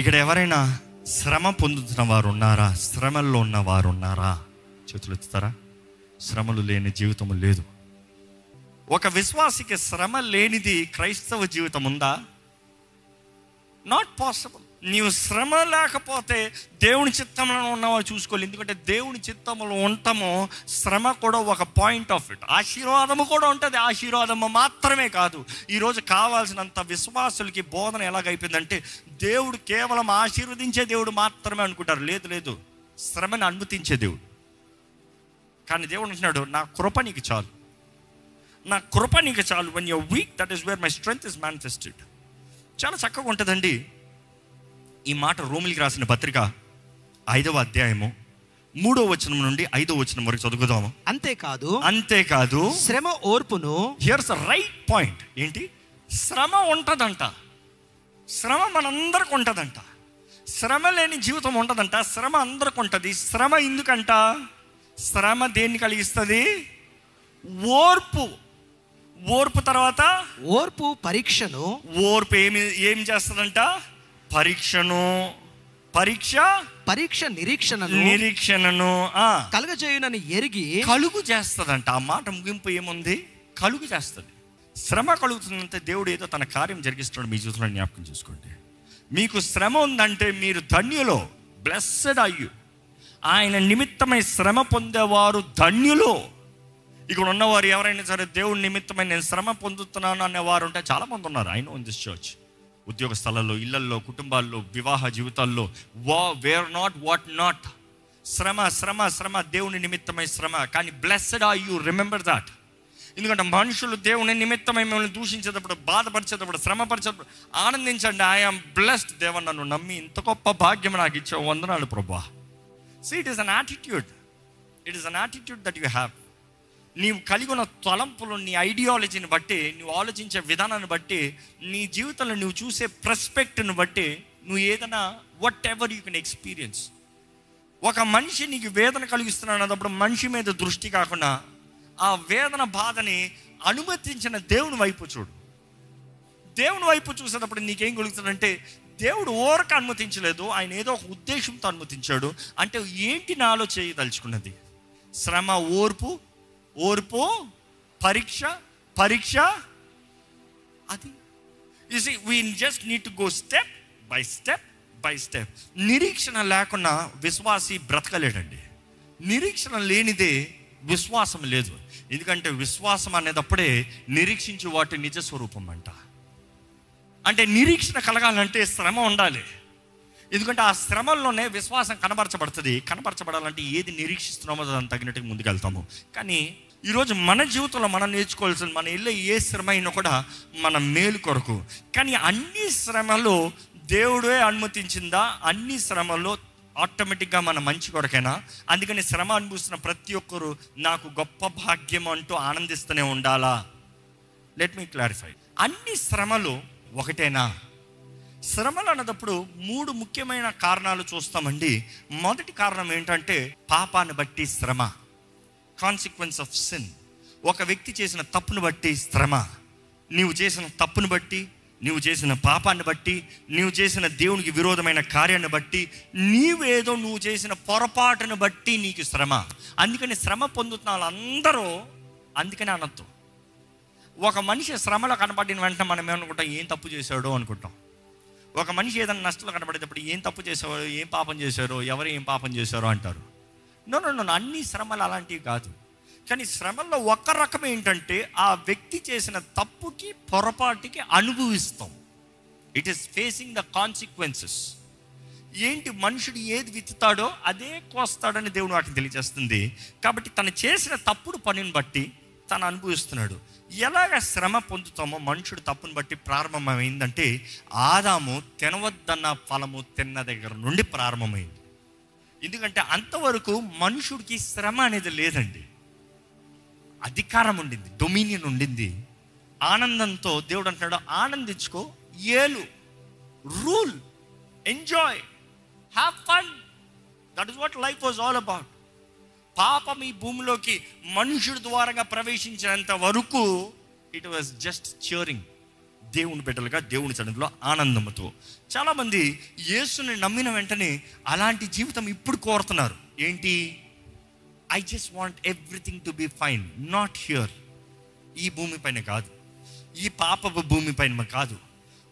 ఇక్కడ ఎవరైనా శ్రమ పొందుతున్న వారు ఉన్నారా? శ్రమల్లో ఉన్న వారు ఉన్నారా? చేతులు ఎత్తుతారా? శ్రమలు లేని జీవితం లేదు. ఒక విశ్వాసికి శ్రమ లేనిది క్రైస్తవ జీవితం ఉందా? Not possible. నీవు శ్రమ లేకపోతే దేవుని చిత్తంలో ఉన్నావో చూసుకోవాలి. ఎందుకంటే దేవుని చిత్తంలో ఉంటామో శ్రమ కూడా ఒక పాయింట్ ఆఫ్ ఇట్. ఆశీర్వాదము కూడా ఉంటుంది. ఆశీర్వాదము మాత్రమే కాదు. ఈరోజు కావాల్సినంత విశ్వాసులకి బోధన ఎలాగైపోయిందంటే దేవుడు కేవలం ఆశీర్వదించే దేవుడు మాత్రమే అనుకుంటారు. లేదు లేదు, శ్రమను అనుమతించే దేవుడు. కానీ దేవుడు అంటున్నాడు, నా కృప నీకు చాలు, నా కృప నీకు చాలు. when you're weak, that is where my strength is manifested. చాలా చక్కగా ఉంటుందండి ఈ మాట. రోమిలికి రాసిన పత్రిక 5వ అధ్యాయము 3వ వచనం నుండి 5వ వచనం వరకు చదువుదాము. అంతేకాదు శ్రమ ఓర్పును, హియర్స్ ద రైట్ పాయింట్. ఏంటి? శ్రమ ఉంటుందంట. శ్రమ మనందరికి ఉంటుందంట. శ్రమ లేని జీవితం ఉంటుందంట. శ్రమ అందరికి ఉంటుంది. శ్రమ ఎందుకంట? శ్రమ దేన్ని కలిగిస్తుంది? ఓర్పు. ఓర్పు తర్వాత ఓర్పు పరీక్షను. ఓర్పు ఏం చేస్తుందంట? పరీక్ష నిరీక్షణను కలుగజేయునని ఎరిగి కలుగు చేస్తుందంట. ఆ మాట ముగింపు ఏముంది? కలుగు చేస్తుంది. శ్రమ కలుగుతుందంటే దేవుడు ఏదో తన కార్యం జరిగిస్తున్నాడు మీ జీవితంలో. జ్ఞాపకం చేసుకోండి. మీకు శ్రమ ఉందంటే మీరు ధన్యులో, బ్లెస్సెడ్ అయ్యు. ఆయన నిమిత్తమై శ్రమ పొందేవారు ధన్యులు. ఇక్కడ ఉన్నవారు ఎవరైనా సరే దేవుడి నిమిత్తమై నేను శ్రమ పొందుతున్నాను అనేవారు ఉంటే చాలామంది ఉన్నారు. I know in this church. ఉద్యోగ స్థలాల్లో, ఇళ్లల్లో, కుటుంబాల్లో, వివాహ జీవితాల్లో, వేర్ నాట్ వాట్ నాట్, శ్రమ శ్రమ శ్రమ, దేవుని నిమిత్తమై శ్రమ. కానీ blessed are you, remember that. ఎందుకంటే మనుషులు దేవుని నిమిత్తమై మిమ్మల్ని దూషించేటప్పుడు, బాధపరిచేటప్పుడు, శ్రమపరిచేటప్పుడు ఆనందించండి. I'm blessed. దేవ నన్ను నమ్మి ఇంత గొప్ప భాగ్యం నాకు ఇచ్చావు, వందనాలు ప్రభువా. See, it is an attitude. It is an attitude that you have. నీవు కలిగి ఉన్న తలంపులు, నీ ఐడియాలజీని బట్టి, నువ్వు ఆలోచించే విధానాన్ని బట్టి, నీ జీవితంలో నువ్వు చూసే పర్స్పెక్టివ్ని బట్టి నువ్వు ఏదైనా what ever you can experience. ఒక మనిషి నీకు వేదన కలిగిస్తున్నాడు అన్నప్పుడు మనిషి మీద దృష్టి కాకుండా ఆ వేదన బాధని అనుమతించిన దేవుని వైపు చూడు. దేవుని వైపు చూసేటప్పుడు నీకేం కలుగుతుందంటే దేవుడు ఓరక అనుమతించలేదు, ఆయన ఏదో ఒక ఉద్దేశంతో అనుమతించాడు. అంటే ఏంటి నాలో చేయదలుచుకున్నది? శ్రమ, ఓర్పు, పరీక్ష. అది you see, we just need to go step by step. నిరీక్షణ లేకుండా విశ్వాసి బ్రతకలేడండి. నిరీక్షణ లేనిదే విశ్వాసం లేదు. ఎందుకంటే విశ్వాసం అనేటప్పుడే నిరీక్షించే వాటి నిజ స్వరూపం అంట. అంటే నిరీక్షణ కలగాలంటే శ్రమ ఉండాలి. ఎందుకంటే ఆ శ్రమల్లోనే విశ్వాసం కనబరచబడుతుంది. కనబరచబడాలంటే ఏది నిరీక్షిస్తున్నామో దాన్ని తగినట్టుగా ముందుకెళ్తాము. కానీ ఈరోజు మన జీవితంలో మనం నేర్చుకోవాల్సిన, మన ఇల్లు ఏ శ్రమ అయినా కూడా మన మేలు కొరకు. కానీ అన్ని శ్రమలు దేవుడే అనుమతించిందా? అన్ని శ్రమల్లో ఆటోమేటిక్గా మన మంచి కొరకేనా? అందుకని శ్రమ అనుభవిస్తున్న ప్రతి ఒక్కరు నాకు గొప్ప భాగ్యం అంటూ ఆనందిస్తూనే ఉండాలా? Let me clarify. అన్ని శ్రమలు ఒకటేనా? శ్రమలు అన్నప్పుడు 3 ముఖ్యమైన కారణాలు చూస్తామండి. మొదటి కారణం ఏంటంటే పాపాన్ని బట్టి శ్రమ, కాన్సిక్వెన్స్ ఆఫ్ సిన్. ఒక వ్యక్తి చేసిన తప్పును బట్టి శ్రమ. నీవు చేసిన తప్పును బట్టి, నీవు చేసిన పాపాన్ని బట్టి, నీవు చేసిన దేవునికి విరోధమైన కార్యాన్ని బట్టి, నువ్వు చేసిన పొరపాటును బట్టి నీకు శ్రమ. అందుకని శ్రమ పొందుతున్న వాళ్ళందరూ అందుకనే అనొద్దు. ఒక మనిషి శ్రమలో కనబడిన వెంటనే మనం ఏమనుకుంటాం? ఏం తప్పు చేశాడో అనుకుంటాం. ఒక మనిషి ఏదైనా నష్టంలో కనబడేటప్పుడు ఏం తప్పు చేశారో, ఏం పాపం చేశారో, ఎవరు ఏం పాపం చేశారో అంటారు. నో, అన్ని శ్రమలు అలాంటివి కాదు. కానీ శ్రమల్లో ఒక రకం ఏంటంటే ఆ వ్యక్తి చేసిన తప్పుకి, పొరపాటుకి అనుభవిస్తాం. It is facing the consequences. ఏంటి? మనుషుడు ఏది విత్తుతాడో అదే కోస్తాడని దేవుడు వాటిని తెలియజేస్తుంది. కాబట్టి తను చేసిన తప్పుడు పనిని బట్టి తను అనుభవిస్తున్నాడు. ఎలాగ శ్రమ పొందుతామో మనుషుడు తప్పును బట్టి ప్రారంభమైందంటే ఆదాము తినవద్దన్న ఫలము తిన్న దగ్గర నుండి ప్రారంభమైంది. ఎందుకంటే అంతవరకు మనుషుడికి శ్రమ అనేది లేదండి. అధికారం ఉండింది, డొమినియన్ ఉండింది. ఆనందంతో దేవుడు అంటున్నాడు, ఆనందించుకో, ఏలు, rule, enjoy, have fun. That is what life was all about. పాపం ఈ భూమిలోకి మనుషుడి ద్వారా ప్రవేశించినంత వరకు ఇట్ వాజ్ జస్ట్ చియరింగ్, దేవుని బిడ్డలుగా దేవుని సన్నిధిలో ఆనందంతో. చాలామంది యేసుని నమ్మిన వెంటనే అలాంటి జీవితం ఇప్పుడు కోరుతున్నారు. ఏంటి? I just want everything to be fine, not here, ఈ భూమిపైన కాదు, ఈ పాపపు భూమిపైన కాదు,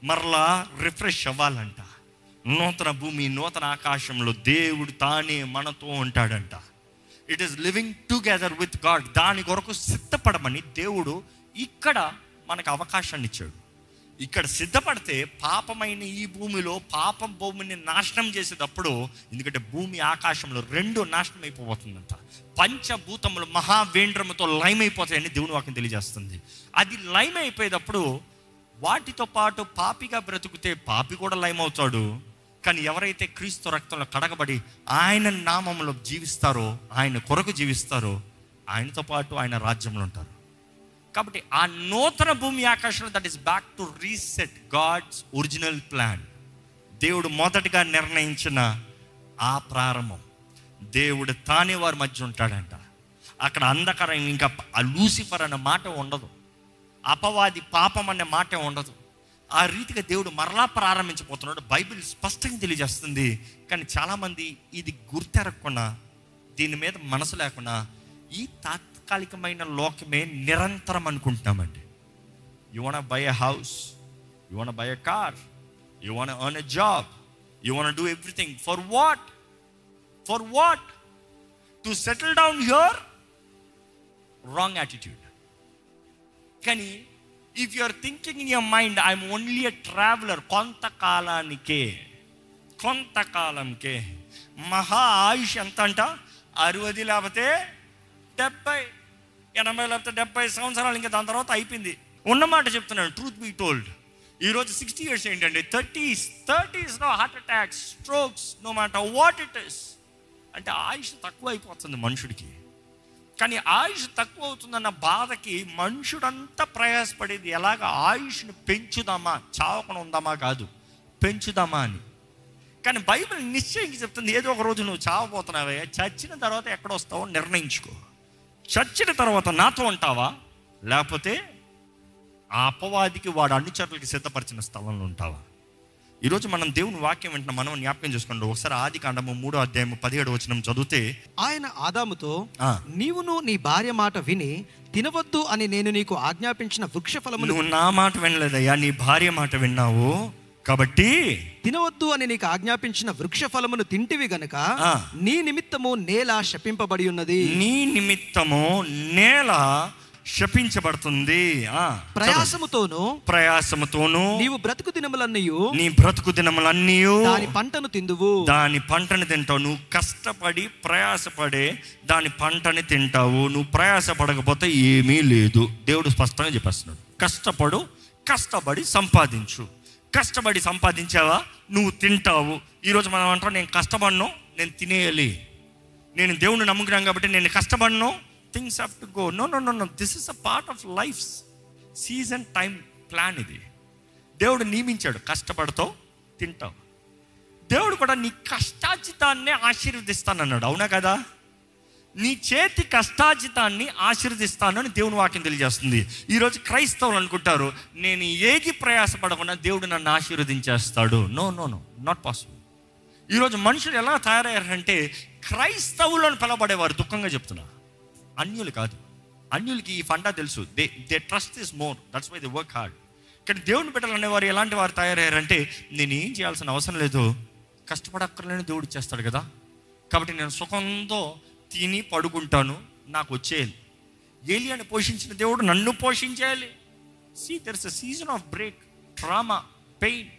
మరలా రిఫ్రెష్ అవ్వాలంట. నూతన భూమి, నూతన ఆకాశంలో దేవుడు తానే మనతో ఉంటాడంట. It is living together with God. దాని కొరకు సిద్ధపడమని దేవుడు ఇక్కడ మనకు అవకాశాన్ని ఇచ్చాడు. ఇక్కడ సిద్ధపడితే పాపమైన ఈ భూమిలో పాపం భూమిని నాశనం చేసేటప్పుడు, ఎందుకంటే భూమి ఆకాశంలో రెండు నాశనం అయిపోతుందంట. పంచభూతములు మహావేంద్రముతో లైమ్ అయిపోతాయని దేవుని వాక్యం తెలియజేస్తుంది. అది లైమ్ అయిపోయేటప్పుడు వాటితో పాటు పాపిగా బ్రతుకుతే పాపి కూడా లైమ్ అవుతాడు. కానీ ఎవరైతే క్రీస్తు రక్తంలో కడగబడి ఆయన నామంలో జీవిస్తారో, ఆయన కొరకు జీవిస్తారో, ఆయనతో పాటు ఆయన రాజ్యంలో ఉంటారు. కాబట్టి ఆ నూతన భూమి ఆకాశంలో, that is back to reset God's original plan. దేవుడు మొదటగా నిర్ణయించిన ఆ ప్రారంభం. దేవుడు తానే వారి మధ్య ఉంటాడంట. అక్కడ అంధకారం, ఇంకా లూసిఫర్ అనే మాట ఉండదు, అపవాది పాపం అనే మాట ఉండదు. ఆ రీతిగా దేవుడు మరలా ప్రారంభించబోతున్నాడు. బైబిల్ స్పష్టంగా తెలియజేస్తుంది. కానీ చాలామంది ఇది గుర్తెరగకుండా, దీని మీద మనసు లేకుండా ఈ తాత్కాలికమైన లోకమే నిరంతరం అనుకుంటున్నామండి. You want buy a house, you want buy a car, you want earn a job, you want do everything. For what? For what? To settle down here? Wrong attitude. కానీ if you are thinking in your mind, I'm only a traveller, కొంతకాలానికే, కొంతకాలంకే. మహా ఆయుష్ ఎంత అంట? 60 లేకపోతే 70, 80 లేకపోతే 70 సంవత్సరాలు. ఇంకా దాని తర్వాత అయిపోయింది. ఉన్నమాట చెప్తున్నాను, ట్రూత్ బీ టోల్డ్. ఈరోజు 60 years ఏంటండి? 30s heart attacks, strokes, no matter what it is. అంటే ఆయుష్ తక్కువ అయిపోతుంది మనుషుడికి. కానీ ఆయుష్ తక్కువ అవుతుందన్న బాధకి మనుషుడంతా ప్రయాసపడేది ఎలాగ ఆయుష్ను పెంచుదామా, చావకుండా ఉందామా కాదు, పెంచుదామా అని. కానీ బైబిల్ నిశ్చయంగా చెప్తుంది, ఏదో ఒక రోజు నువ్వు చావబోతున్నావే, చచ్చిన తర్వాత ఎక్కడ వస్తావో నిర్ణయించుకో. చచ్చిన తర్వాత నాతో ఉంటావా, లేకపోతే ఆ అపవాదికి వాడు అనుచరులకి సిద్ధపరిచిన స్థలంలో ఉంటావా? ఈరోజు మనం దేవుని వాక్యం వెంటనే మనం జ్ఞాపకం చేసుకోండి. ఒకసారి ఆదికాండము 3:17 చదివితే, ఆయన ఆదాముతో, నీవును నీ భార్య మాట విని తినవద్దు అని నేను నీకు ఆజ్ఞాపించిన వృక్ష ఫలము, నువ్వు నా మాట వినలేదయ్యా, నీ భార్య మాట విన్నావు కాబట్టి తినవద్దు అని నీకు ఆజ్ఞాపించిన వృక్ష ఫలమును తింటివి గనుక నీ నిమిత్తము నేల శపింపబడి ఉన్నది. నీ నిమిత్తము నేల శపించబడుతుంది. ప్రయాసముతోను నీవు బ్రతుకు దినములన్నీయు, నీ బ్రతుకు దినములన్నీయు దాని పంటను తిందువు, దాని పంటను తింటావు. నువ్వు కష్టపడి ప్రయాసపడే దాని పంటని తింటావు. నువ్వు ప్రయాసపడకపోతే ఏమీ లేదు. దేవుడు స్పష్టంగా చెప్పేస్తున్నాడు. కష్టపడి సంపాదించు. కష్టపడి సంపాదించావా, నువ్వు తింటావు. ఈరోజు మనం అంటాం, నేను కష్టపడను, నేను తినేయాలి, నేను దేవుని నమ్ముకున్నాను కాబట్టి నేను కష్టపడను, things have to go. No, this is a part of life season time plan. ఇది దేవుడు నియమించాడు. కష్టపడతావు, తింటావు. దేవుడు కూడా నీ కష్టార్జితాన్ని ఆశీర్వదిస్తానన్నాడు. అవునా కదా? నీ చేతి కష్టార్జితాన్ని ఆశీర్వదిస్తానని దేవుని వాక్యం తెలియజేస్తుంది. ఈరోజు క్రైస్తవులు అనుకుంటారు, నేను ఏది ప్రయాసపడకుండా దేవుడు నన్ను ఆశీర్వదించేస్తాడు. No, not possible. ఈరోజు మనుషులు ఎలా తయారయ్యారంటే, క్రైస్తవులను పిలవబడేవారు, దుఃఖంగా చెప్తున్నా, అన్యులు కాదు. అన్యులకి ఈ ఫండా తెలుసు. They trust this more, that's why they work hard. కానీ దేవుని బిడ్డలు అనేవారు ఎలాంటి వారు తయారయ్యారంటే, నేను ఏం చేయాల్సిన అవసరం లేదు, కష్టపడక్కర్లేని దేవుడు ఇచ్చేస్తాడు కదా, కాబట్టి నేను సుఖంతో తిని పడుకుంటాను, నాకు వచ్చేయాలి. ఏలియాని పోషించిన దేవుడు నన్ను పోషించేయాలి. See, there is a season of break, trauma, pain.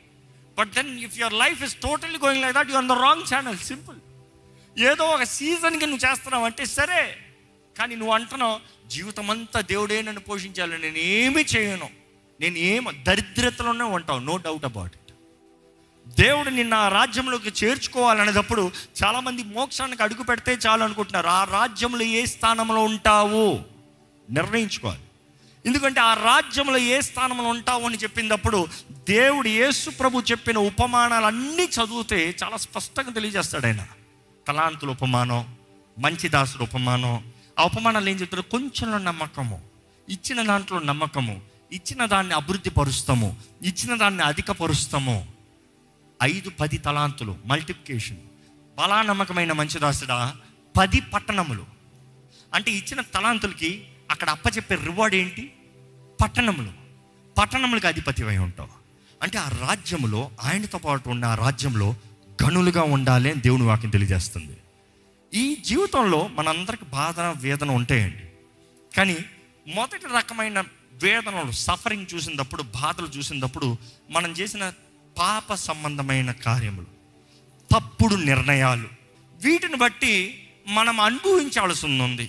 But then if your life is totally going like that, you are on the wrong channel. Simple. ఏదో ఒక సీజన్కి నువ్వు చేస్తున్నావు అంటే సరే, కానీ నువ్వు అంటున్నావు జీవితం అంతా దేవుడే నన్ను పోషించాలి, నేను ఏమీ చేయను, నేను దరిద్రతలోనే ఉంటావు. No doubt about it. దేవుడు నిన్న ఆ రాజ్యంలోకి చేర్చుకోవాలనేటప్పుడు చాలామంది మోక్షానికి అడుగు పెడితే చాలు అనుకుంటున్నారు. ఆ రాజ్యంలో ఏ స్థానంలో ఉంటావు నిర్ణయించుకోవాలి. ఎందుకంటే ఆ రాజ్యంలో ఏ స్థానంలో ఉంటావు అని చెప్పినప్పుడు దేవుడు యేసు ప్రభు చెప్పిన ఉపమానాలన్నీ చదివితే చాలా స్పష్టంగా తెలియజేస్తాడు. ఆయన తలాంతుల ఉపమానం, మంచి దాసుల ఉపమానం. ఆ ఉపమానాలు ఏం చెప్తారు? కొంచెంలో నమ్మకము, ఇచ్చిన దాంట్లో నమ్మకము, ఇచ్చిన దాన్ని అభివృద్ధి పరుస్తాము, ఇచ్చిన దాన్ని అధికపరుస్తాము. 5-10 తలాంతులు మల్టిప్లికేషన్. బలా నమ్మకమైన మంచి దాసుడా, 10 పట్టణములు. అంటే ఇచ్చిన తలాంతులకి అక్కడ అప్పచెప్పే రివార్డ్ ఏంటి? పట్టణములకు అధిపతివై ఉంటావు. అంటే ఆ రాజ్యములో, ఆయనతో పాటు ఉన్న ఆ రాజ్యంలో గనులుగా ఉండాలి అని దేవుని వాక్యం తెలియజేస్తుంది. ఈ జీవితంలో మనందరికి బాధ, వేదన ఉంటాయండి. కానీ మొదటి రకమైన వేదనలు, సఫరింగ్ చూసినప్పుడు, బాధలు చూసినప్పుడు మనం చేసిన పాప సంబంధమైన కార్యములు, తప్పుడు నిర్ణయాలు, వీటిని బట్టి మనం అనుభవించాల్సి ఉంది.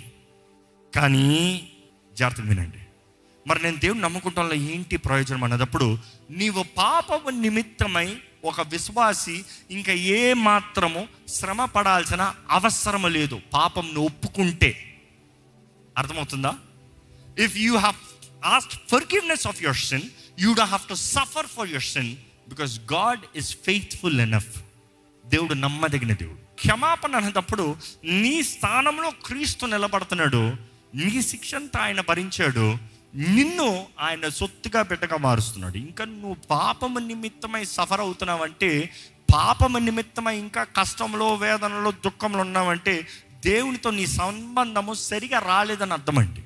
కానీ జాగ్రత్తగా వినండి, మరి నేను దేవుని నమ్ముకుంటాలో ఏంటి ప్రయోజనం అన్నదప్పుడు, నీవు పాపము నిమిత్తమై ఒక విశ్వాసి ఇంకా ఏ మాత్రము శ్రమ పడాల్సిన అవసరం లేదు. పాపంను ఒప్పుకుంటే. అర్థమవుతుందా? If you have asked forgiveness of your sin, you don't have to suffer for your sin, because God is faithful enough. దేవుడు నమ్మదగిన దేవుడు. క్షమాపణ అనేటప్పుడు నీ స్థానంలో క్రీస్తు నిలబడుతున్నాడు, నీ శిక్ష అంతా ఆయన భరించాడు, నిన్ను ఆయన సొత్తుగా బిడ్డగా మారుస్తున్నాడు. ఇంకా నువ్వు పాపము నిమిత్తమై సఫర్ అవుతున్నావంటే, పాపము నిమిత్తమై ఇంకా కష్టంలో, వేదనలో, దుఃఖంలో ఉన్నావంటే దేవునితో నీ సంబంధము సరిగా రాలేదని అర్థమండి.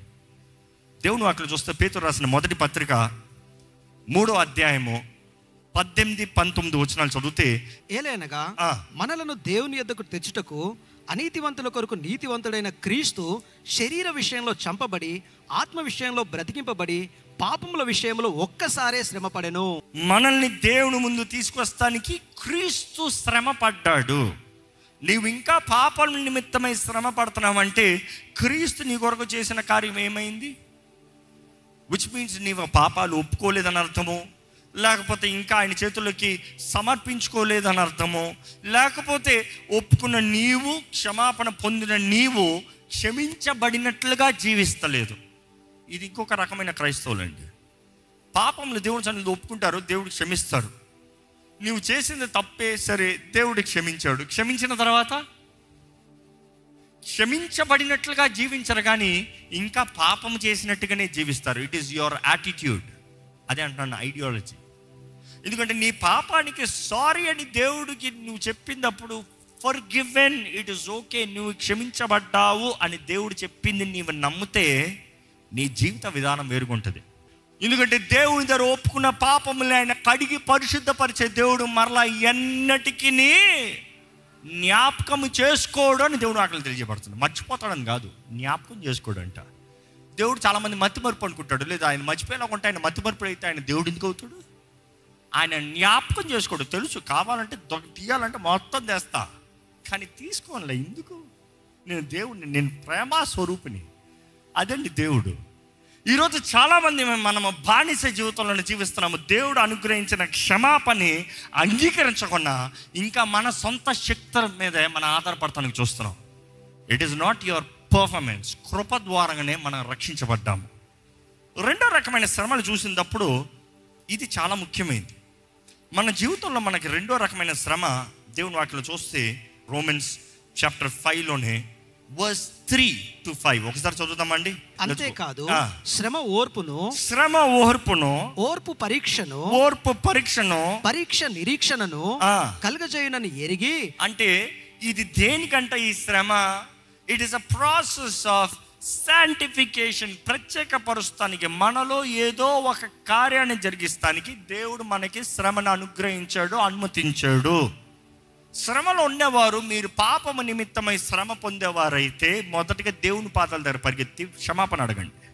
దేవుని వాక్యం చూస్తే పేతురు రాసిన మొదటి పత్రిక 3వ అధ్యాయము 18-19 వచనాలు చదివితే, ఏలైనగా మనలను దేవుని యొద్దకు తెచ్చుటకు అనీతివంతుల కొరకు నీతివంతుడైన క్రీస్తు శరీర విషయంలో చంపబడి, ఆత్మ విషయంలో బ్రతికింపబడి, పాపముల విషయంలో ఒక్కసారే శ్రమపడెను. మనల్ని దేవుని ముందు తీసుకొస్తానికి క్రీస్తు శ్రమ పడ్డాడు. నీవు ఇంకా పాపం నిమిత్తమై శ్రమ పడుతున్నావంటే క్రీస్తు నీ కొరకు చేసిన కార్యం ఏమైంది? విచ్ మీన్స్ నీవు పాపాలు ఒప్పుకోలేదని అర్థము, లేకపోతే ఇంకా ఆయన చేతుల్లోకి సమర్పించుకోలేదని అర్థము, లేకపోతే ఒప్పుకున్న నీవు, క్షమాపణ పొందిన నీవు క్షమించబడినట్లుగా జీవిస్తలేదు. ఇది ఇంకొక రకమైన క్రైస్తవులండి. పాపంలో దేవుని సన్నిధిలో ఒప్పుకుంటారు, దేవుడు క్షమిస్తారు. నీవు చేసింది తప్పే, సరే దేవుడు క్షమించాడు. క్షమించిన తర్వాత క్షమించబడినట్లుగా జీవించరు, కానీ ఇంకా పాపం చేసినట్టుగానే జీవిస్తారు. It is your attitude. అదే అంటున్నాను, ఐడియాలజీ. ఎందుకంటే నీ పాపానికి సారీ అని దేవుడికి నువ్వు చెప్పినప్పుడు, for given, it is okay, నువ్వు క్షమించబడ్డావు అని దేవుడు చెప్పింది నీవు నమ్మితే నీ జీవిత విధానం వేరుగుంటుంది. ఎందుకంటే దేవుని దగ్గర ఒప్పుకున్న పాపములు ఆయన కడిగి పరిశుద్ధపరిచే దేవుడు మరలా ఎన్నటికి జ్ఞాపకం చేసుకోడు అని దేవుడు ఆకలి తెలియజేయబడుతుంది. మర్చిపోతాడని కాదు, జ్ఞాపకం చేసుకోడు అంట. దేవుడు చాలామంది మతి మరుపు అనుకుంటాడు, లేదా ఆయన మర్చిపోయేలాగుంటే ఆయన మతి మరుపు అయితే ఆయన దేవుడు ఎందుకు అవుతాడు? ఆయన జ్ఞాపకం చేసుకోడు. తెలుసు కావాలంటే తీయాలంటే మొత్తం తెస్తా, కానీ తీసుకోనిలే. ఎందుకు? నేను దేవుడిని, నేను ప్రేమ స్వరూపిని. అదండి దేవుడు. ఈరోజు చాలామంది మనము బానిస జీవితంలో జీవిస్తున్నాము. దేవుడు అనుగ్రహించిన క్షమాపణని అంగీకరించకుండా ఇంకా మన సొంత శక్తుల మీదే మనం ఆధారపడటానికి చూస్తున్నాం. It is not your performance. కృప ద్వారానే మనం రక్షించబడ్డాము. రెండో రకమైన శ్రమలు చూసినప్పుడు ఇది చాలా ముఖ్యమైనది. మన జీవితంలో మనకి రెండో రకమైన శ్రమ దేవుని వాక్యంలో చూస్తే రోమన్స్ చాప్టర్ 5లోనే వర్స్ 3-5 ఒకసారి చదువుతామండి. అంతేకాదు శ్రమ ఓర్పును, ఓర్పు పరీక్షను, పరీక్ష నిరీక్షణను కలుగజేయునని ఎరిగి. అంటే ఇది దేనికంట ఈ శ్రమ? It is a process of sanctification. ప్రత్యేకపరుస్తానికి, మనలో ఏదో ఒక కార్యాన్ని జరిగిస్తానికి దేవుడు మనకి శ్రమను అనుగ్రహించాడు, అనుమతించాడు. శ్రమలో ఉండేవారు, మీరు పాపము నిమిత్తమై శ్రమ పొందేవారైతే మొదటిగా దేవుని పాదాల దగ్గర పరిగెత్తి క్షమాపణ అడగండి.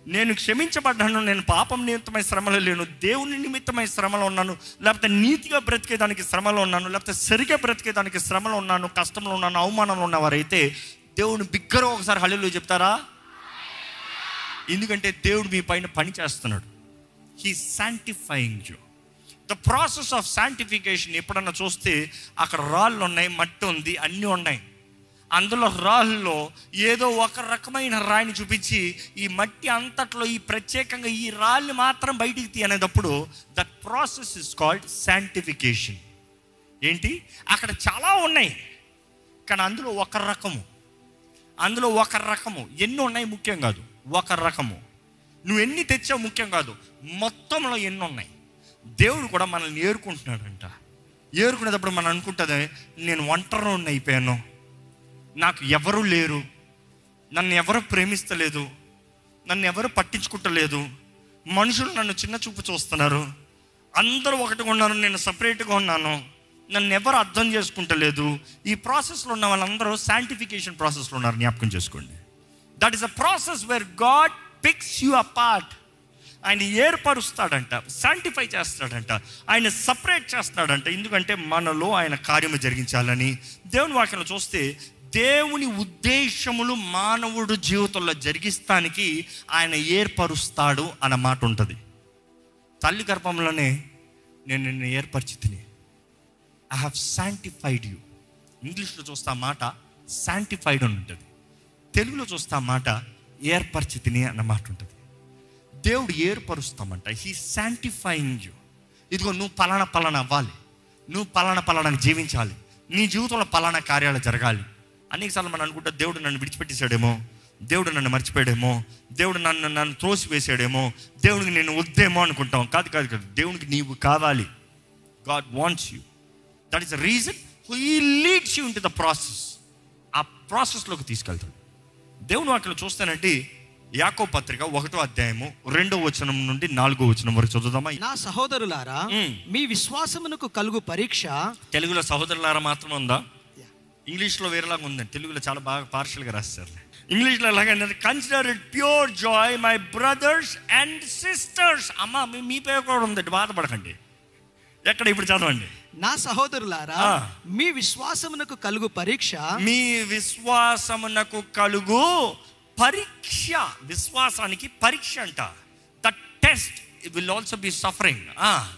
నేను క్షమించబడ్డాను, నేను పాపం నిమిత్తమై శ్రమలో లేను, దేవుని నిమిత్తమై శ్రమలో ఉన్నాను, లేకపోతే నీతిగా బ్రతికేదానికి శ్రమలో ఉన్నాను, లేకపోతే సరిగా బ్రతికేదానికి శ్రమలో ఉన్నాను, కష్టంలో ఉన్నాను, అవమానంలో ఉన్నవారైతే దేవుని బిగ్గరగా ఒకసారి హల్లెలూయా చెప్తారా? ఎందుకంటే దేవుడు మీ పైన పని చేస్తున్నాడు. He sanctifying you. The process of sanctification. ఎప్పుడన్నా చూస్తే అక్కడ రాళ్ళు ఉన్నాయి, మట్టి ఉంది, అన్నీ ఉన్నాయి. అందులో రాళ్ళలో ఏదో ఒక రకమైన రాయిని చూపించి ఈ మట్టి అంతట్లో ఈ ప్రత్యేకంగా ఈ రాళ్ళని మాత్రం బయటికి తీయనేటప్పుడు that process is called sanctification. ఏంటి? అక్కడ చాలా ఉన్నాయి, కానీ అందులో ఒక రకము ఎన్ని ఉన్నాయి ముఖ్యం కాదు, ఒక రకము. నువ్వు ఎన్ని తెచ్చావు ముఖ్యం కాదు, మొత్తంలో ఎన్ని ఉన్నాయి. దేవుడు కూడా మనల్ని ఏరుకుంటున్నాడంట. ఏరుకునేటప్పుడు మనం అనుకుంటుంది, నేను ఒంటరిని అయిపోయాను, నాకు ఎవరు లేరు, నన్ను ఎవరు ప్రేమిస్తలేదు, నన్ను ఎవరు పట్టించుకుంటలేదు, మనుషులు నన్ను చిన్న చూపు చూస్తున్నారు, అందరూ ఒకటిగా ఉన్నారు, నేను సపరేట్గా ఉన్నాను, నన్ను ఎవరు అర్థం చేసుకుంటలేదు. ఈ ప్రాసెస్లో ఉన్న వాళ్ళందరూ శాంటిఫికేషన్ ప్రాసెస్లో ఉన్నారు. జ్ఞాపకం చేసుకోండి. That is a process where God picks you apart. ఆయన ఏర్పరుస్తాడంట, శాంటిఫై చేస్తాడంట, ఆయన సపరేట్ చేస్తాడంట. ఎందుకంటే మనలో ఆయన కార్యము జరిగించాలని. దేవుని వాక్యంలో చూస్తే దేవుని ఉద్దేశములు మానవుడు జీవితంలో జరిగిస్తానికి ఆయన ఏర్పరుస్తాడు అన్న మాట ఉంటుంది. తల్లి గర్భంలోనే నేను నిన్ను ఏర్పరిచితిని, ఐ హ్యావ్ శాంటిఫైడ్ యూ. ఇంగ్లీష్లో చూస్తే ఆ మాట శాంటిఫైడ్ అని ఉంటుంది, తెలుగులో చూస్తే ఆ మాట ఏర్పరిచితిని అన్న మాట ఉంటుంది. దేవుడు ఏర్పరుస్తామంట, హీ శాంటిఫైయింగ్ యూ. ఇదిగో నువ్వు పలానా పలానా అవ్వాలి, నువ్వు పలానా జీవించాలి, నీ జీవితంలో పలానా కార్యాలు జరగాలి. అనేకసార్లు మనం అనుకుంటా దేవుడు నన్ను విడిచిపెట్టేశాడేమో, దేవుడు నన్ను మర్చిపోయాడేమో, దేవుడు నన్ను త్రోసివేసాడేమో, దేవుడికి నేను వద్దేమో అనుకుంటాం. కాదు, దేవునికి నీవు కావాలి. God wants you. That is the reason he leads you in to the process. ఆ ప్రాసెస్లోకి తీసుకెళ్తాడు. దేవుని వాక్యంలో చూస్తానంటే యాకోబు పత్రిక 1వ అధ్యాయము 2వ వచనం నుండి 4వ వచనం వరకు చదువుదామా? నా సహోదరులారా, మీ విశ్వాసమునకు కలుగు పరీక్ష. తెలుగులో సహోదరులారా మాత్రం ఉందా? ఇంగ్లీష్లో వేరేలాగా ఉందండి. తెలుగులో చాలా బాగా పార్షియల్గా రాస్తారు. ఇంగ్లీష్లో ఎలాగంటే consider it pure Joy my brothers and sisters. అమ్మ మీ పేరు కూడా ఉందండి, బాధపడకండి. ఎక్కడ ఇప్పుడు చదవండి. నా సహోదరులారా, మీ విశ్వాసమునకు కలుగు పరీక్ష. మీ విశ్వాసమునకు కలుగు పరీక్ష. విశ్వాసానికి పరీక్ష అంట. The test will also be suffering.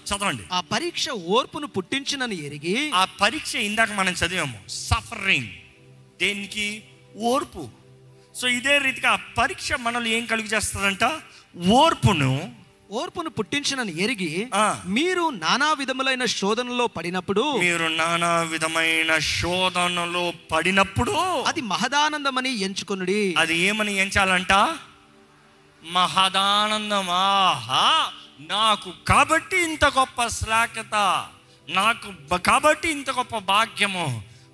చదవండి. ఆ పరీక్ష ఓర్పును పుట్టించునని ఎరిగి. ఆ పరీక్ష ఇందాక మనం చదివాము, సఫరింగ్. దేనికి? ఓర్పు. సో ఇదే రీతిగా ఆ పరీక్ష మనల్ని ఏం కలుగు చేస్తుందంట? ఓర్పును పుట్టించునని ఎరిగి మీరు నానా విధములైన శోధనలో పడినప్పుడు అది మహదానందమని ఎంచుకొనుడి. అది ఏమని ఎంచాలంట? మహదానందం. ఆహా, నాకు కాబట్టి ఇంత గొప్ప శ్లాఘ్యత, నాకు కాబట్టి ఇంత గొప్ప భాగ్యము.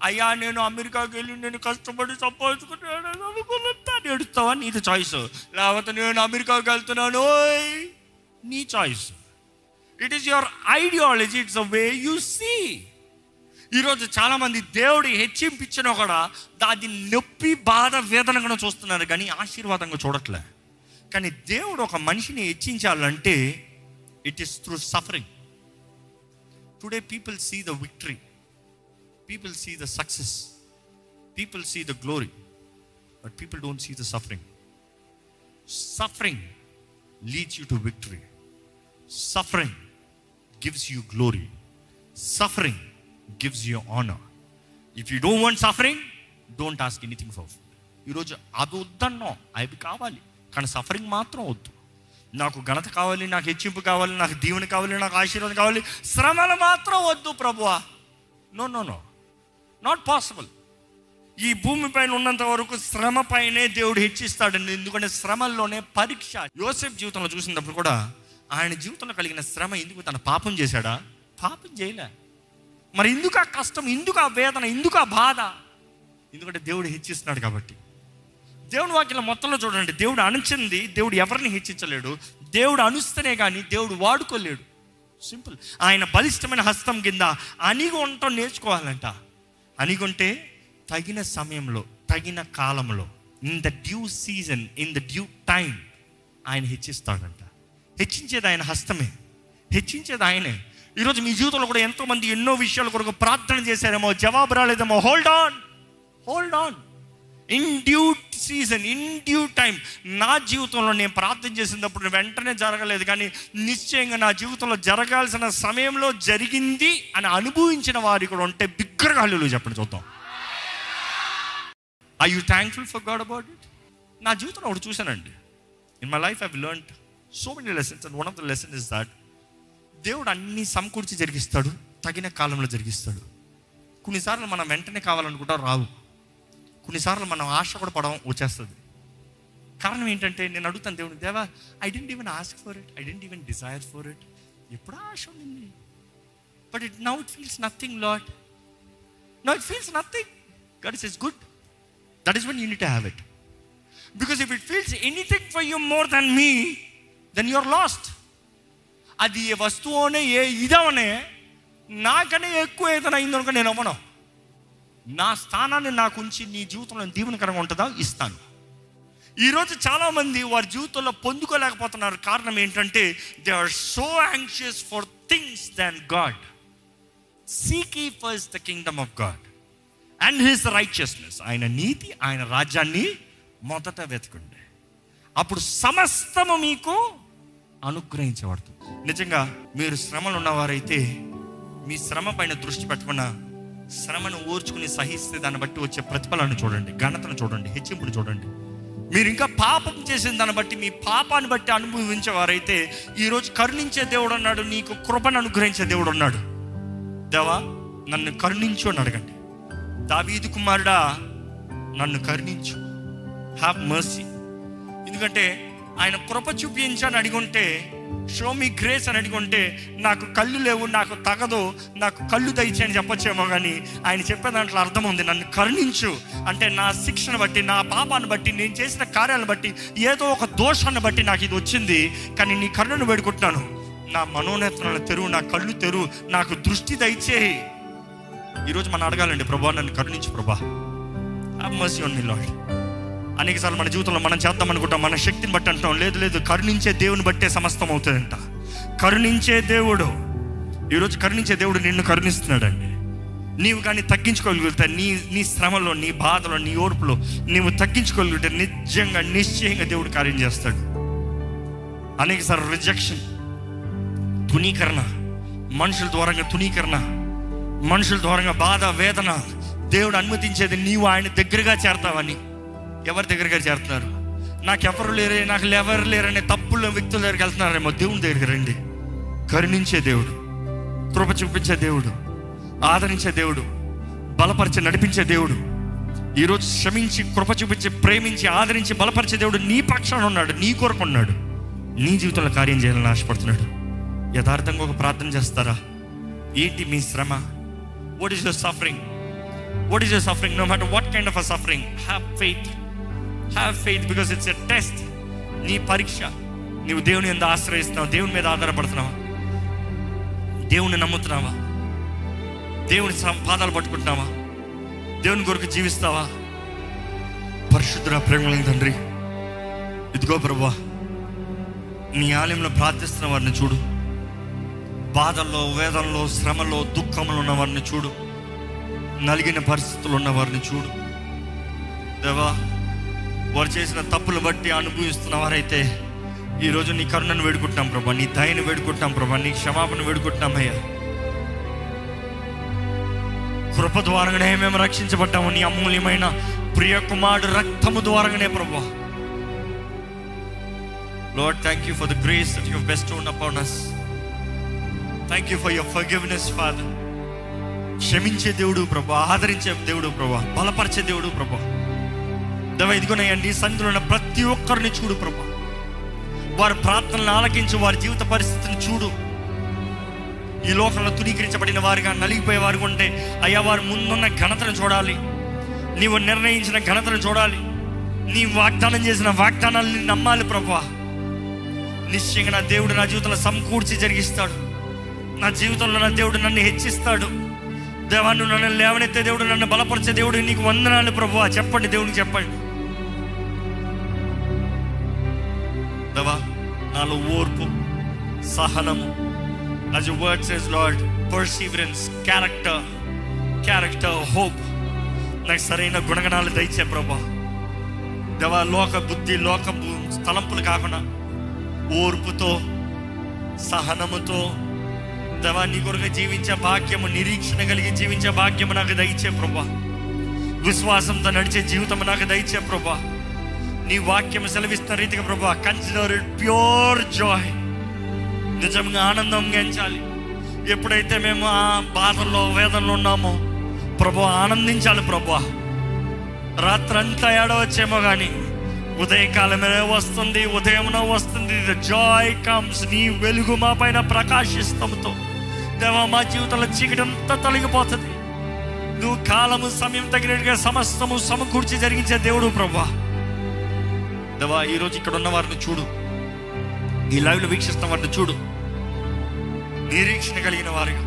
అయ్యా, నేను అమెరికాకి వెళ్ళి నేను కష్టపడి సంపాదించుకున్నాను అనుకున్నా ఎడుస్తావా? నీది చాయిస్. లేకపోతే నేను అమెరికాకి వెళ్తున్నాను, నీ choice. It is your ideology, it's the way you see. ఈరోజు చాలామంది దేవుడు హెచ్చింపించినా కూడా అది నొప్పి, బాధ, వేదనగా చూస్తున్నారు, కానీ ఆశీర్వాదంగా చూడట్లే. కానీ దేవుడు ఒక మనిషిని హెచ్చించాలంటే it is through suffering. Today people see the victory, people see the success, people see the glory, but people don't see the suffering. Suffering leads you to victory. Suffering gives you glory. Suffering gives you honor. If you don't want suffering, don't ask anything for food. ఈరోజు అది వద్దన్నో, అవి కావాలి, కానీ suffering మాత్రం వద్దు. నాకు ఘనత కావాలి, నాకు హెచ్చింపు కావాలి, నాకు దీవెన కావాలి, నాకు ఆశీర్వాదం కావాలి, శ్రమలు మాత్రం వద్దు ప్రభువా. No, not possible. ఈ భూమి పైన ఉన్నంత వరకు శ్రమ పైనే దేవుడు హెచ్చిస్తాడండి. ఎందుకంటే శ్రమల్లోనే పరీక్ష. యోసేపు జీవితంలో చూసినప్పుడు కూడా ఆయన జీవితంలో కలిగిన శ్రమ ఎందుకు? తన పాపం చేశాడా? పాపం చేయలే. మరి ఎందుకు ఆ కష్టం, ఎందుకు ఆ వేదన, ఎందుకు ఆ బాధ? ఎందుకంటే దేవుడు హెచ్చిస్తున్నాడు కాబట్టి. దేవుని వాక్యంలో మొత్తంలో చూడండి, దేవుడు అణిచింది, దేవుడు ఎవరిని హెచ్చించలేడు. దేవుడు అణుస్తేనే కానీ దేవుడు వాడుకోలేడు. సింపుల్. ఆయన బలిష్టమైన హస్తం కింద అణిగి ఉండటం నేర్చుకోవాలంట. అణిగుంటే తగిన సమయంలో, తగిన కాలంలో, in the due season, in the due time ఆయన హెచ్చిస్తాడంట. హెచ్చించేది ఆయన హస్తమే, హెచ్చించేది ఆయనే. ఈరోజు మీ జీవితంలో కూడా ఎంతోమంది ఎన్నో విషయాల కొరకు ప్రార్థన చేశారేమో, జవాబు రాలేదేమో. Hold on. In due season, in due time. నా జీవితంలో నేను ప్రార్థన చేసినప్పుడు వెంటనే జరగలేదు, కానీ నిశ్చయంగా నా జీవితంలో జరగాల్సిన సమయంలో జరిగింది అని అనుభవించిన వారు కూడా ఉంటే బిగ్గరగా హల్లెలూయా చెప్పండి చూద్దాం. Are you thankful for God about it? నా జీవితంలో ఒకటి చూశానండి. In my life I've learned so many lessons, and one of the lessons is that దేవుడు అన్ని సమకూర్చి జరిగిస్తాడు, తగిన కాలంలో జరిగిస్తాడు. కొన్నిసార్లు మనం వెంటనే కావాలనుకుంటా రావు, కొన్నిసార్లు మనం ఆశ కూడా పడడం వచ్చేస్తుంది. కారణం ఏంటంటే నేను అడుగుతాను దేవుని, దేవా I didn't even ask for it, I didn't even desire for it. ఎప్పుడో ఆశ ఉంది, but now it feels nothing lord. Now it feels nothing. God says good. That is when you need to have it. Because if it feels anything for you more than me, then you are lost. అది ఏ వస్తువునే ఏ ఇదవనే నాకనే ఎక్కువ ఏదైనా అయిందనుకో నేను అవ్వను. నా స్థానాన్ని నాకు ఉంచి నీ జీవితంలో దీవెనకరంగా ఉంటుందా, ఇస్తాను. ఈరోజు చాలామంది వారి జీవితంలో పొందుకోలేకపోతున్నారు. కారణం ఏంటంటే they are so anxious for things than God. Seek ye first the kingdom of God and his righteousness. ఆయన నీతి, ఆయన రాజ్యాన్ని మొదట వెతకండి, అప్పుడు సమస్తము మీకు అనుగ్రహించబడుతుంది. నిజంగా మీరు శ్రమలు ఉన్నవారైతే మీ శ్రమ పైన దృష్టి పెట్టకుండా శ్రమను ఓర్చుకుని సహిస్తే దాన్ని బట్టి వచ్చే ప్రతిఫలాన్ని చూడండి, ఘనతను చూడండి, హెచ్చింపును చూడండి. మీరు ఇంకా పాపం చేసిన దాన్ని బట్టి మీ పాపాన్ని బట్టి అనుభవించేవారైతే ఈరోజు కరుణించే దేవుడు ఉన్నాడు, నీకు కృపను అనుగ్రహించే దేవుడు ఉన్నాడు. దేవా నన్ను కరుణించు అని అడగండి. దావీదు కుమారుడా నన్ను కరుణించు, హ్యావ్ మర్సీ. ఎందుకంటే ఆయన కృప చూపించని అడిగుంటే, షో మీ గ్రేస్ అని అడిగుంటే, నాకు కళ్ళు లేవు, నాకు తగదు, నాకు కళ్ళు దయచేయని చెప్పొచ్చేమో. కానీ ఆయన చెప్పే దాంట్లో అర్థం ఉంది. నన్ను కరుణించు అంటే నా శిక్షను బట్టి, నా పాపాన్ని బట్టి, నేను చేసిన కార్యాలను బట్టి, ఏదో ఒక దోషాన్ని బట్టి నాకు ఇది వచ్చింది. కానీ నీ కరుణను వేడుకుంటున్నాను, నా మనోనేత్రాలను తెరువు, నా కళ్ళు తెరువు, నాకు దృష్టి దయచేయి. ఈరోజు మనం అడగాలండి, ప్రభా నన్ను కరుణించు, ప్రభా have mercy on me lord. అనేకసార్లు మన జీవితంలో మనం చేద్దాం అనుకుంటాం, మన శక్తిని బట్టి అంటాం. లేదు లేదు, కరుణించే దేవుని బట్టే సమస్తం అవుతుందంట. కరుణించే దేవుడు, ఈరోజు కరుణించే దేవుడు నిన్ను కరుణిస్తున్నాడండి. నీవు కానీ తగ్గించుకోగలిగితే, నీ శ్రమలో, నీ బాధలో, నీ ఓర్పులో నీవు తగ్గించుకోగలిగితే నిజంగా నిశ్చయంగా దేవుడు కార్యం చేస్తాడు. అనేకసార్లు రిజెక్షన్, తునీకరణ, మనుషుల ద్వారంగా తునీకరణ, మనుషుల ద్వారంగా బాధ, వేదన దేవుడు అనుమతించేది నీవు ఆయన దగ్గరగా చేరతావని. ఎవరి దగ్గరగా చేరుతున్నారు? నాకెవరు లేరే, నాకు ఎవరు లేరనే తప్పుల వ్యక్తుల దగ్గరికి వెళ్తున్నారేమో. దేవుని దగ్గరికి రండి. కరుణించే దేవుడు, కృప చూపించే దేవుడు, ఆదరించే దేవుడు, బలపరిచి నడిపించే దేవుడు, ఈరోజు క్షమించి కృప చూపించి ప్రేమించి ఆదరించి బలపరిచే దేవుడు నీ పక్షాన ఉన్నాడు, నీ కొరకు ఉన్నాడు, నీ జీవితంలో కార్యం చేయాలని ఆశపడుతున్నాడు. యథార్థంగా ఒక ప్రార్థన చేస్తారా? ఏంటి మీ శ్రమ? What is your suffering? What is your suffering? No matter what kind of a suffering, have faith. Have faith because it's a test. నీ పరీక్ష. నీవు దేవుని మీద ఆశ్రయిస్తున్నావా? దేవుని మీద ఆధారపడుతున్నావా? దేవుని నమ్ముతున్నావా? దేవుని పాదాలు పట్టుకుంటున్నావా? దేవుని కొరకు జీవిస్తావా? పరిశుద్ధుడా, ప్రేమలేని తండ్రి, ఇదిగో ప్రభువా, నీ ఆలయంలో ప్రార్థిస్తున్న వారిని చూడు. బాధల్లో, వేదనలో, శ్రమలో, దుఃఖంలో ఉన్న వారిని చూడు. నలిగిన పరిస్థితులు ఉన్న వారిని చూడు. దేవా, వారు చేసిన తప్పులు బట్టి అనుభవిస్తున్న వారైతే ఈరోజు నీ కరుణను వేడుకుంటున్నాం ప్రభా, నీ దయను వేడుకుంటున్నాం ప్రభా, నీ క్షమాపణ వేడుకుంటున్నాం అయ్యా. కృప ద్వారానే మేము రక్షించబడ్డాము, నీ అమూల్యమైన ప్రియ కుమారుడు రక్తము ద్వారానే ప్రభా. Lord, thank you for the grace that you have bestowed upon us. Thank you for your forgiveness, Father. క్షమించే దేవుడు ప్రభా, ఆదరించే దేవుడు ప్రభా, బలపరిచే దేవుడు ప్రభా. దేవా, ఇదిగోనయ్యండి, సంధిలో ఉన్న ప్రతి ఒక్కరిని చూడు ప్రభా. వారి ప్రార్థనలు ఆలకించు, వారి జీవిత పరిస్థితిని చూడు. ఈ లోకంలో తునీకరించబడిన వారిగా, నలిగిపోయే వారిగా ఉంటే అయ్యా, వారి ముందున్న ఘనతను చూడాలి, నీవు నిర్ణయించిన ఘనతను చూడాలి, నీ వాగ్దానం చేసిన వాగ్దానాన్ని నమ్మాలి ప్రభా. నిశ్చయంగా నా దేవుడు నా జీవితంలో సమకూర్చి జరిగిస్తాడు. నా జీవితంలో నా దేవుడు నన్ను హెచ్చిస్తాడు. దేవా, నువ్వు నన్ను లేవనెత్తే దేవుడు, నన్ను బలపరిచే దేవుడు, నీకు వందనాలు ప్రభువా. చెప్పండి, దేవుడికి చెప్పండి. దేవా, నాలో ఓర్పు, సహనము, as your word says Lord, perseverance, character, hope, నాకు సరైన గుణగణాలు దయచే ప్రభా. దేవా, లోక బుద్ధి, లోక తలంపులు కాకుండా ఓర్పుతో, సహనముతో దేవా, నీ కొరకు జీవించే భాగ్యము, నిరీక్షణ కలిగి జీవించే భాగ్యము నాకు దయచే ప్రభా. విశ్వాసంతో నడిచే జీవితం నాకు దయచే ప్రభా. నీ వాక్యం సెలవిస్తున్న రీతిగా ప్రభా, కన్సిడర్ ఇట్ ప్యూర్ జాయ్. నిజంగా ఆనందం గెంచాలి. ఎప్పుడైతే మేము ఆ బాధల్లో, వేదనలో ఉన్నామో ప్రభా, ఆనందించాలి ప్రభా. రాత్రంతా ఏడవచ్చేమో కానీ ఉదయకాలమే వస్తుంది, ఉదయమున వస్తుంది. The Joy comes. నీ వెలుగు మా పైన ప్రకాశిస్తంతో దేవా మా జీవితంలో చీకటంతా తొలగిపోతుంది. నువ్వు కాలము సమయం తగినట్టుగా సమస్తము సమకూర్చి జరిగించే దేవుడు ప్రభువా. దేవా ఈరోజు ఇక్కడ ఉన్న వారిని చూడు, ఈ లైవ్లో వీక్షిస్తున్న వారిని చూడు. నిరీక్షణ కలిగిన వారుగా,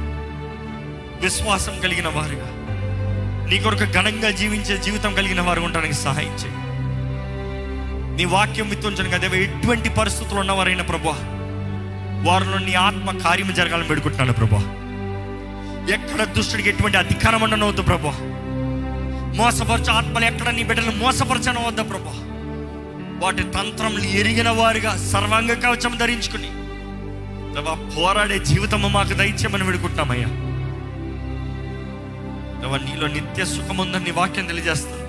విశ్వాసం కలిగిన వారుగా, నీ కొరకు ఘనంగా జీవించే జీవితం కలిగిన వారు ఉండడానికి సహాయం చేయి. నీ వాక్యం విత్తుంచను కదా, ఎటువంటి పరిస్థితులు ఉన్నవారైనా ప్రభువా వారిలో నీ ఆత్మ కార్యము జరగాలని పెడుకుంటున్నాను ప్రభువా. ఎక్కడ దుష్టుడికి ఎటువంటి అధికారం ఉండనవద్దు ప్రభువా. మోసపరచు ఆత్మలు ఎక్కడ నీ బిడ్డలు మోసపరచనవద్దు ప్రభువా. వాటి తంత్రములు ఎరిగిన వారుగా సర్వాంగ కవచం ధరించుకుని పోరాడే జీవితము మాకు దయచేయమని పెడుకుంటున్నామయ్యా. నీలో నిత్య సుఖం ఉందని నీ వాక్యం తెలియజేస్తుంది.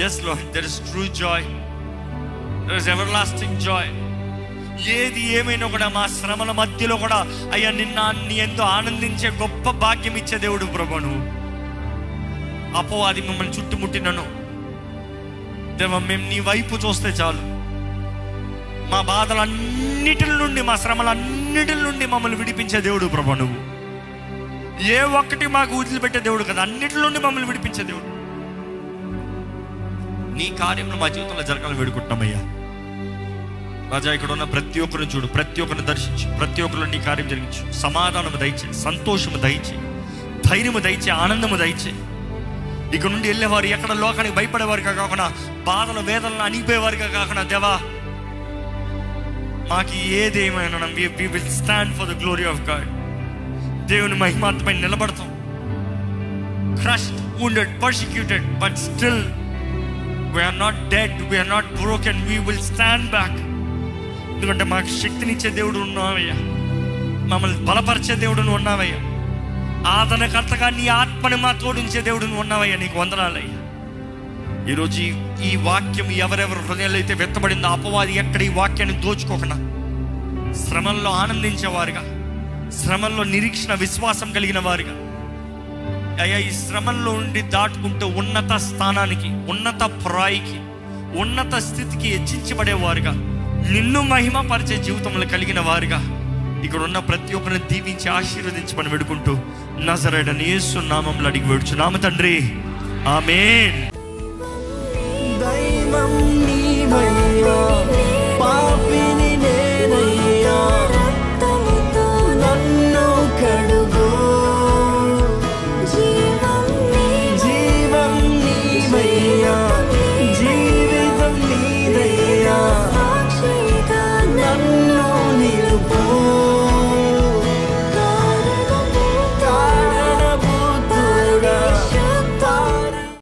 Yes Lord, there is true joy, there is everlasting joy. ఏది ఏమైనా కూడా మా శ్రమల మధ్యలో కూడా అయ్యా నీ ఎంతో ఆనందించే గొప్ప భాగ్యం ఇచ్చే దేవుడు ప్రభు. నువ్వు అపవాది మిమ్మల్ని చుట్టుముట్టినను దేవా మేము నీ వైపు చూస్తే చాలు. మా బాధలన్నిటి నుండి, మా శ్రమలన్నిటి నుండి మమ్మల్ని విడిపించే దేవుడు ప్రభు. నువ్వు ఏ ఒక్కటి మాకు వదిలిపెట్టే దేవుడు కదా, అన్నిటి నుండి మమ్మల్ని విడిపించే దేవుడు. నీ కార్యంలో మా జీవితంలో జరగాలని వేడుకుంటున్నామయ్యా. రాజా ఇక్కడ ఉన్న ప్రతి ఒక్కరిని చూడు, ప్రతి ఒక్కరిని దర్శించు, ప్రతి ఒక్కరిలో నీ కార్యం జరిగించు. సమాధానము దయచే, సంతోషము దయచే, ధైర్యము దయచే, ఆనందము దయచే. ఇక్కడ నుండి వెళ్ళేవారు ఎక్కడ లోకానికి భయపడేవారుగా కాకుండా, బాధల వేదనలు అణిగిపోయేవారుగా కాకుండా దేవా మాకు ఏదేమైనా we will stand for the glory of God. దేవుని మహిమాత్మపై నిలబడతాం. Crushed, wounded, persecuted, but still we are not dead, we are not broken, we will stand back. ఎందుకంటే మాకు శక్తినిచ్చే దేవుడు ఉన్నావయ్యా, మమ్మల్ని బలపరిచే దేవుడు నువ్వు ఉన్నావయ్యా, ఆదరణకర్తగా నీ ఆత్మని మా తోడించే దేవుడు నువ్వు ఉన్నావయ్యా. నీకు వందనాలయ్యా. ఈరోజు ఈ వాక్యం ఎవరెవరు హృదయాల్లో అయితే వెత్తబడిందో అపవాది ఎక్కడ ఈ వాక్యాన్ని దోచుకోకుండా శ్రమల్లో ఆనందించేవారుగా, శ్రమల్లో నిరీక్షణ విశ్వాసం కలిగిన వారుగా అయ్యా ఈ శ్రమల్లో ఉండి దాటుకుంటూ ఉన్నత స్థానానికి, ఉన్నత ప్రాయికి, ఉన్నత స్థితికి హెచ్చించబడేవారుగా, నిన్ను మహిమపరిచే జీవితంలో కలిగిన వారుగా ఇక్కడ ఉన్న ప్రతి ఒక్కరిని దీవించి ఆశీర్వదించమని వేడుకుంటూ నజరేయుడైన యేసు నామములో అడిగి వేడుచున్నాము తండ్రి, ఆమేన్. దైవం నీ మహిమ